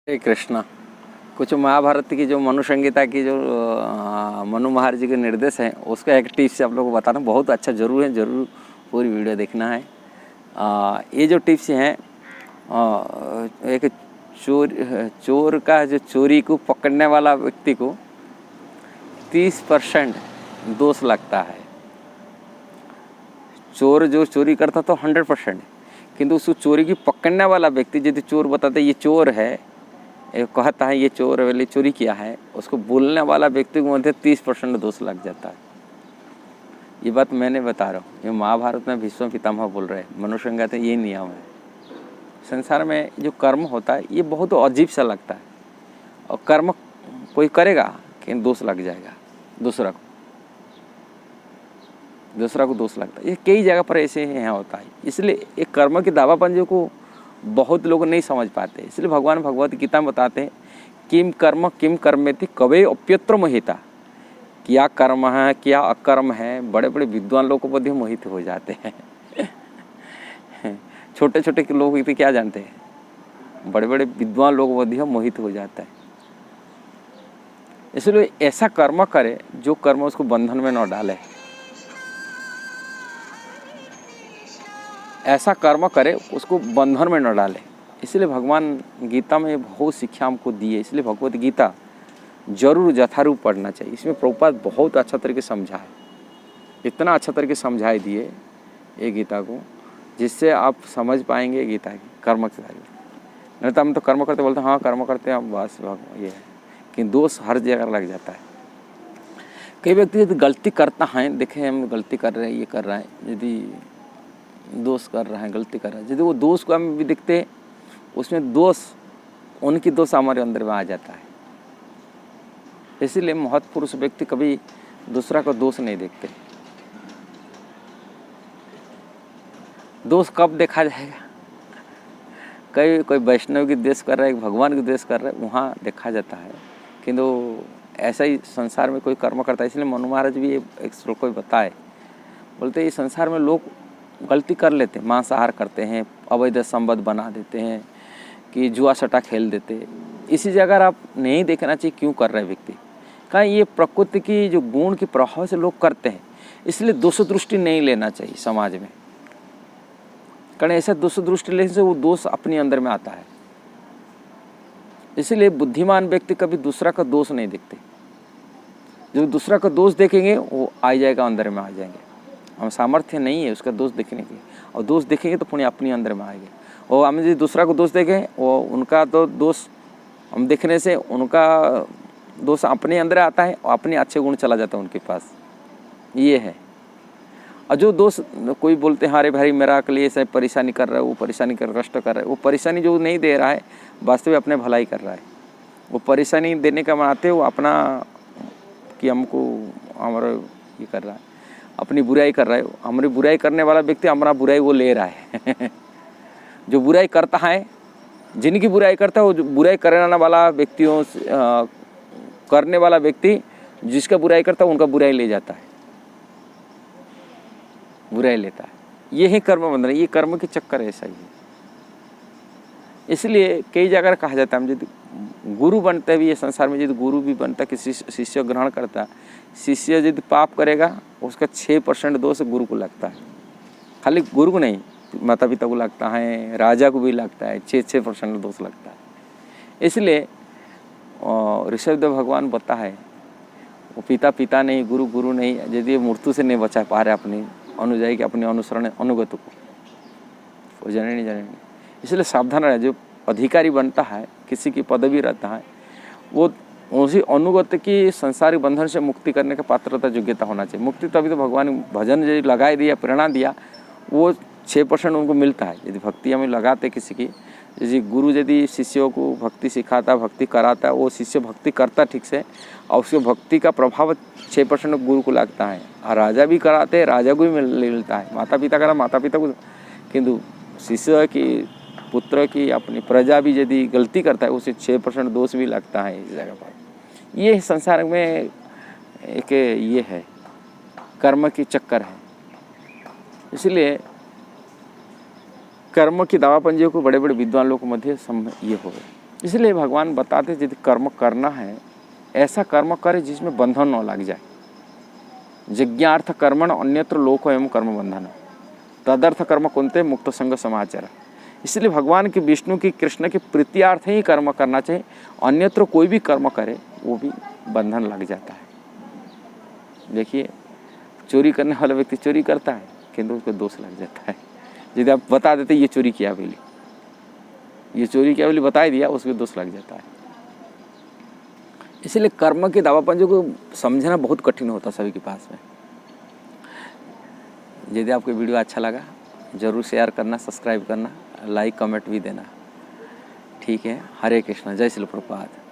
हरे कृष्णा। कुछ महाभारत की जो मनु संहिता की जो मनु महाराज जी के निर्देश हैं उसका एक टिप्स आप लोगों को बताना बहुत अच्छा ज़रूर है, ज़रूर पूरी वीडियो देखना है। ये जो टिप्स हैं एक चोर का जो चोरी को पकड़ने वाला व्यक्ति को 30% दोष लगता है। चोर जो चोरी करता तो 100%, किंतु उसको चोरी की पकड़ने वाला व्यक्ति यदि चोर बताते ये चोर है, कहता है ये चोर वाली चोरी किया है, उसको बोलने वाला व्यक्ति को मध्य 30% दोष लग जाता है। ये बात मैंने बता रहा हूँ, ये महाभारत में भीष्म पितामह बोल रहे हैं। मनु संहिता ये नियम है। संसार में जो कर्म होता है ये बहुत अजीब सा लगता है, और कर्म कोई करेगा कि दोष लग जाएगा, दूसरा को दोष लगता है। ये कई जगह पर ऐसे यहाँ होता है। इसलिए एक कर्म की दावापंजे को बहुत लोग नहीं समझ पाते। इसलिए भगवान भगवत गीता में बताते हैं किम कर्मेति कवे अप्यत्र मोहिता। क्या कर्म है क्या अकर्म है, बड़े बड़े विद्वान लोग को मध्य मोहित हो जाते हैं। छोटे छोटे लोग क्या जानते हैं, बड़े बड़े विद्वान लोग मध्य मोहित हो जाता है। इसलिए ऐसा कर्म करे जो कर्म उसको बंधन में न डाले, ऐसा कर्म करे उसको बंधन में न डाले। इसलिए भगवान गीता में बहुत शिक्षा हमको दी है। इसलिए भगवत गीता जरूर यथारूप पढ़ना चाहिए। इसमें प्रभुपाद बहुत अच्छा तरीके समझा है, इतना अच्छा तरीके समझाए दिए ये गीता को, जिससे आप समझ पाएंगे गीता की कर्म के बारे में। नहीं तो हम तो कर्म करते बोलते हैं हाँ कर्म करते हैं, बस ये है कि दोष हर जगह लग जाता है। कई व्यक्ति यदि गलती करता है, देखें हम गलती कर रहे हैं, ये कर रहा है, यदि दोष कर रहा है, गलती कर रहा है, यदि वो दोष को हम भी दिखते हैं, उसमें दोष उनकी दोष हमारे अंदर में आ जाता है। इसीलिए महत्पुरुष व्यक्ति कभी दूसरा का दोष नहीं देखते। दोष कब देखा जाएगा, कोई वैष्णव की द्वेष कर रहा है, भगवान की द्वेष कर रहा है, वहाँ देखा जाता है। किंतु ऐसा ही संसार में कोई कर्म करता है। इसलिए मनु महाराज भी एक श्लोक को बताए, बोलते इस संसार में लोग गलती कर लेते हैं, मांसाहार करते हैं, अवैध संबंध बना देते हैं, कि जुआ सट्टा खेल देते हैं। इसी जगह आप नहीं देखना चाहिए क्यों कर रहे हैं व्यक्ति, कहीं ये प्रकृति की जो गुण के प्रभाव से लोग करते हैं। इसलिए दोष दृष्टि नहीं लेना चाहिए समाज में, कारण ऐसा दोष दृष्टि लेने से वो दोष अपने अंदर में आता है। इसलिए बुद्धिमान व्यक्ति कभी दूसरा का दोष नहीं देखते। जो दूसरा का दोष देखेंगे वो आ जाएगा, अंदर में आ जाएंगे। हम सामर्थ्य नहीं है उसका दोष देखने की, और दोष देखेंगे तो पुण्य अपने अंदर में आएंगे। और हम यदि दूसरा को दोष देखें, वो उनका तो दोष हम देखने से उनका दोष अपने अंदर आता है और अपने अच्छे गुण चला जाता है उनके पास, ये है। और जो दोष कोई बोलते हैं अरे भाई मेरा के लिए ऐसा परेशानी कर रहा है, वो परेशानी कर कष्ट कर रहा है, वो परेशानी जो नहीं दे रहा है वास्तविक अपने भलाई कर रहा है। वो परेशानी देने का मनाते वो अपना कि हमको हमारा ये कर रहा है, अपनी बुराई कर रहा है। हमारी बुराई करने वाला व्यक्ति हमारा बुराई वो ले रहा है। जो बुराई करता है, जिनकी बुराई करता है, वो बुराई करने वाला व्यक्तियों करने वाला व्यक्ति जिसका बुराई करता है उनका बुराई ले जाता है, बुराई लेता है। ये ही कर्म बंधन है, ये कर्म के चक्कर ऐसा ही है। इसलिए कई जगह कहा जाता है हम यदि गुरु बनते हैं भी ये संसार में, यदि गुरु भी बनता है कि शिष्य ग्रहण करता है, शिष्य यदि पाप करेगा उसका 6% दोष गुरु को लगता है। खाली गुरु को नहीं, माता पिता को लगता है, राजा को भी लगता है, 6% दोष लगता है। इसलिए ऋषभदेव भगवान बता है वो पिता नहीं, गुरु नहीं, यदि मृत्यु से नहीं बचा पा रहे अपनी अनुयायी के, अपने अनुसरण अनुगत को, वो जाने नहीं। इसलिए सावधान रहे। जो अधिकारी बनता है, किसी की पदवी रहता है, वो उसी अनुगत की संसारिक बंधन से मुक्ति करने का पात्रता योग्यता होना चाहिए। मुक्ति तभी तो भगवान भजन यदि लगाए दिया, प्रेरणा दिया, वो 6% उनको मिलता है। यदि भक्ति हमें लगाते किसी की, जैसे गुरु यदि शिष्यों को भक्ति सिखाता, भक्ति कराता, वो शिष्य भक्ति करता ठीक से, और उसके भक्ति का प्रभाव 6% गुरु को लगता है। और राजा भी कराते, राजा को भी मिलता है। माता पिता करा, माता पिता को, किंतु शिष्य की, पुत्र की, अपनी प्रजा भी यदि गलती करता है उसे 6% दोष भी लगता है इस जगह पर। ये संसार में एक ये है, कर्म की चक्कर है। इसलिए कर्म की दावापंजियों को बड़े बड़े विद्वान लोगों के मध्य ये हो गए। इसलिए भगवान बताते यदि कर्म करना है ऐसा कर्म करे जिसमें बंधन न लग जाए। यज्ञार्थ कर्मण अन्यत्र लोक एवं कर्म बंधन तदर्थ कर्म कुंते मुक्त संग समाचार। इसलिए भगवान के विष्णु की कृष्ण के प्रीत्यार्थ ही कर्म करना चाहिए। अन्यत्र कोई भी कर्म करे वो भी बंधन लग जाता है। देखिए चोरी करने वाला व्यक्ति चोरी करता है किंतु उसको दोष लग जाता है। यदि आप बता देते ये चोरी किया बोली, ये चोरी किया बोली बता दिया, उसको दोष लग जाता है। इसलिए कर्म के दावापंजों को समझना बहुत कठिन होता सभी के पास में। यदि आपको वीडियो अच्छा लगा जरूर शेयर करना, सब्सक्राइब करना, लाइक कमेंट भी देना। ठीक है, हरे कृष्ण, जय श्री प्रभुपाद।